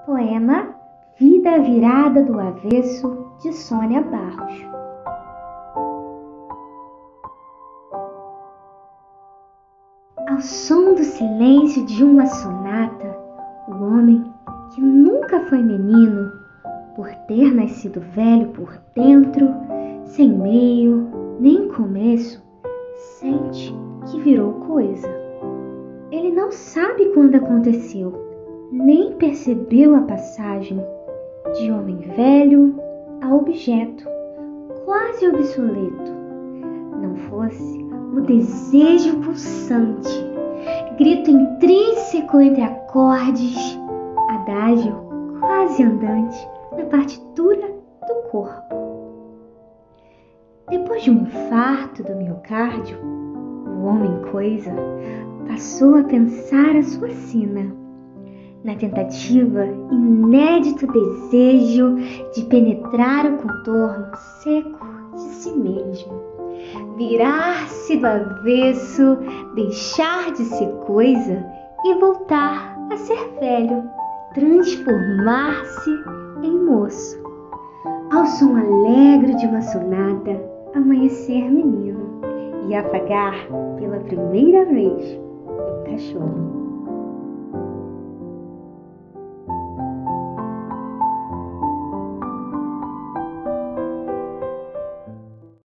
Poema Vida Virada do Avesso, de Sônia Barros. Ao som do silêncio de uma sonata, o homem que nunca foi menino, por ter nascido velho por dentro, sem meio nem começo, sente que virou coisa. Ele não sabe quando aconteceu, nem percebeu a passagem de homem velho a objeto, quase obsoleto. Não fosse o desejo pulsante, grito intrínseco entre acordes, adágio quase andante na partitura do corpo. Depois de um infarto do miocárdio, o homem-coisa passou a pensar a sua sina, na tentativa inédito desejo de penetrar o contorno seco de si mesmo, virar-se do avesso, deixar de ser coisa e voltar a ser velho, transformar-se em moço. Ao som alegre de uma sonata, amanhecer menino e afagar pela primeira vez um cachorro.